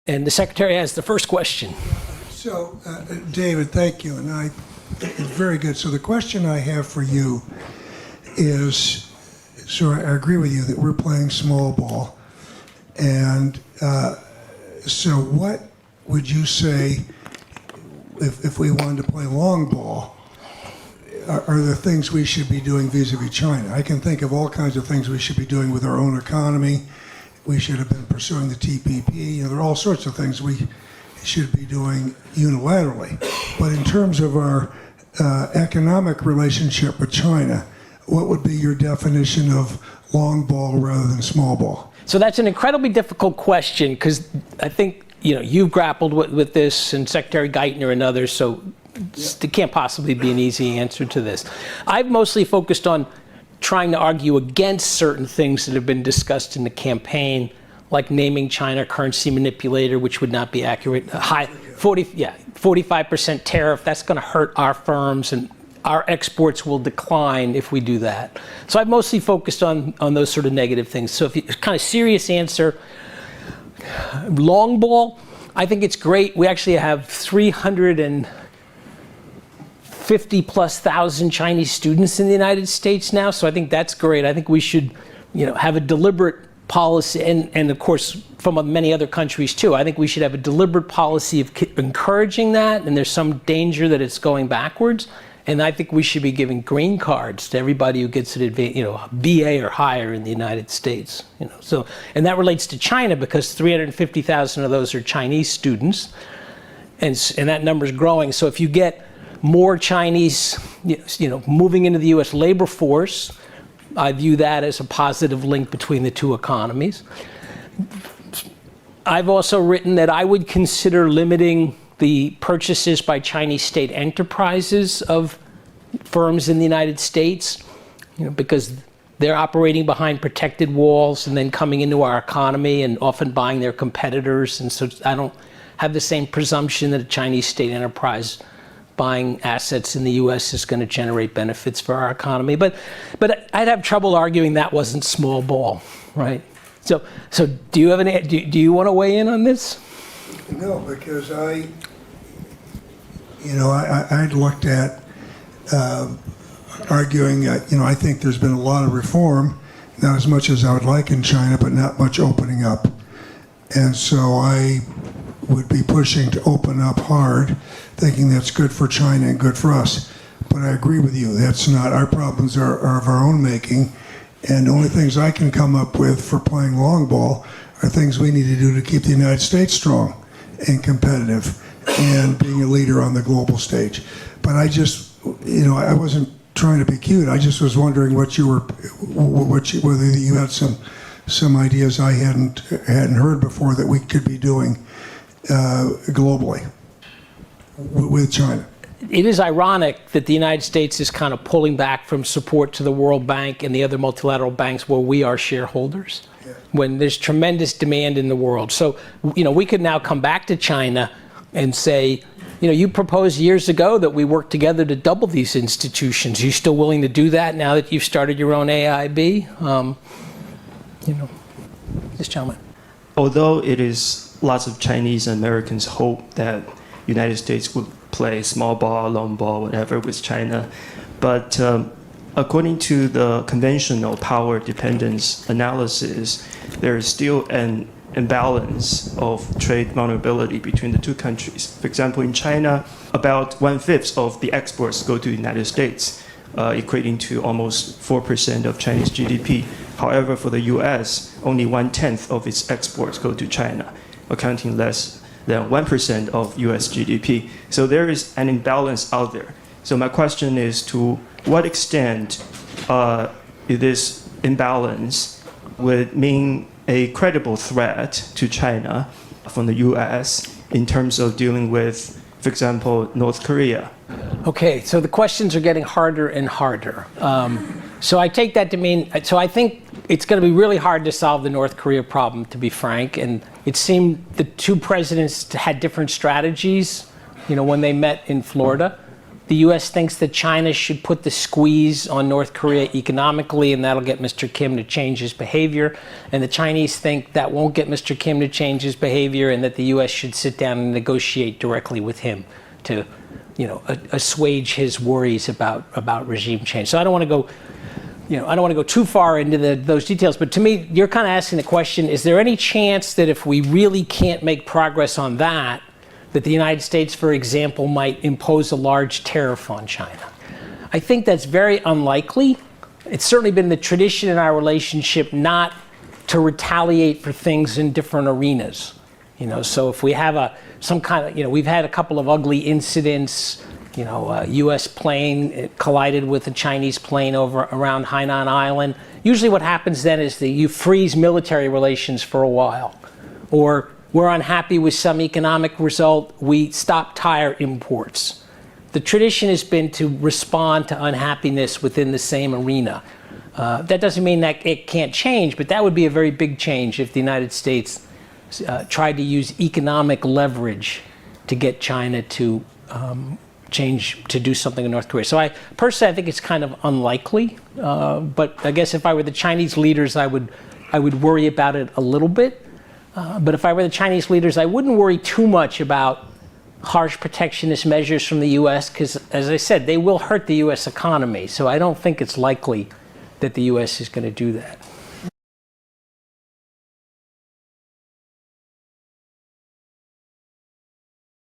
And the Secretary has the first question. So, David, thank you. And it's very good. So the question I have for you is, so I agree with you that we're playing small ball. And so what would you say, if we wanted to play long ball, are the things we should be doing vis-a-vis China? I can think of all kinds of things we should be doing with our own economy. We should have been pursuing the TPP. There are all sorts of things we should be doing unilaterally. But in terms of our economic relationship with China, what would be your definition of long ball rather than small ball? So that's an incredibly difficult question, because I think you've grappled with this, and Secretary Geithner and others, so there can't possibly be an easy answer to this. I've mostly focused on trying to argue against certain things that have been discussed in the campaign, like naming China currency manipulator, which would not be accurate. 45% tariff, that's going to hurt our firms, and our exports will decline if we do that. So I've mostly focused on those sort of negative things. So if you kind of serious answer, long ball, I think it's great. We actually have 350,000+ Chinese students in the United States now, so I think that's great. I think we should, have a deliberate policy, and of course from many other countries too. I think we should have a deliberate policy of encouraging that, and there's some danger that it's going backwards. And I think we should be giving green cards to everybody who gets an BA or higher in the United States. So, and that relates to China, because 350,000 of those are Chinese students, and that number is growing. So if you get more Chinese, moving into the U.S. labor force, I view that as a positive link between the two economies. I've also written that I would consider limiting the purchases by Chinese state enterprises of firms in the United States, because they're operating behind protected walls and then coming into our economy and often buying their competitors. And so I don't have the same presumption that a Chinese state enterprise buying assets in the U.S. is going to generate benefits for our economy. But I'd have trouble arguing that wasn't small ball, right? So do you have do you want to weigh in on this? No, because I'd looked at arguing, I think there's been a lot of reform, not as much as I would like in China, but not much opening up. And so I would be pushing to open up hard, thinking that's good for China and good for us. But I agree with you, that's not, our problems are of our own making. And the only things I can come up with for playing long ball are things we need to do to keep the United States strong and competitive and being a leader on the global stage. But I just, I wasn't trying to be cute. I just was wondering whether you had some ideas I hadn't heard before that we could be doing globally with China. It is ironic that the United States is kind of pulling back from support to the World Bank and the other multilateral banks where we are shareholders, when there's tremendous demand in the world. So, we could now come back to China and say, you proposed years ago that we work together to double these institutions. Are you still willing to do that now that you've started your own AIB? This gentleman. Although it is lots of Chinese and Americans hope that United States would play small ball, long ball, whatever with China, but according to the conventional power dependence analysis, there is still an imbalance of trade vulnerability between the two countries. For example, in China, about 1/5 of the exports go to the United States, equating to almost 4% of Chinese GDP. However, for the U.S., only 1/10 of its exports go to China, accounting less than 1% of U.S. GDP. So there is an imbalance out there. So my question is, to what extent this imbalance would mean a credible threat to China from the U.S. in terms of dealing with, for example, North Korea? Okay, so the questions are getting harder and harder. So I take that to mean, so I think it's going to be really hard to solve the North Korea problem, to be frank. And it seemed the two presidents had different strategies, when they met in Florida. The U.S. thinks that China should put the squeeze on North Korea economically, and that'll get Mr. Kim to change his behavior. And the Chinese think that won't get Mr. Kim to change his behavior, and that the U.S. should sit down and negotiate directly with him to, assuage his worries about regime change. So I don't want to go, I don't want to go too far into those details. But to me, you're kind of asking the question: is there any chance that if we really can't make progress on that the United States, for example, might impose a large tariff on China? I think that's very unlikely. It's certainly been the tradition in our relationship not to retaliate for things in different arenas. So if we have some kind of, we've had a couple of ugly incidents. A U.S. plane collided with a Chinese plane around Hainan Island. Usually what happens then is that you freeze military relations for a while. Or we're unhappy with some economic result, we stop tire imports. The tradition has been to respond to unhappiness within the same arena. That doesn't mean that it can't change, but that would be a very big change if the United States tried to use economic leverage to get China to change, to do something in North Korea. So I think it's kind of unlikely, but I guess if I were the Chinese leaders, I would worry about it a little bit. But if I were the Chinese leaders, I wouldn't worry too much about harsh protectionist measures from the U.S. because, as I said, they will hurt the U.S. economy. So I don't think it's likely that the U.S. is going to do that.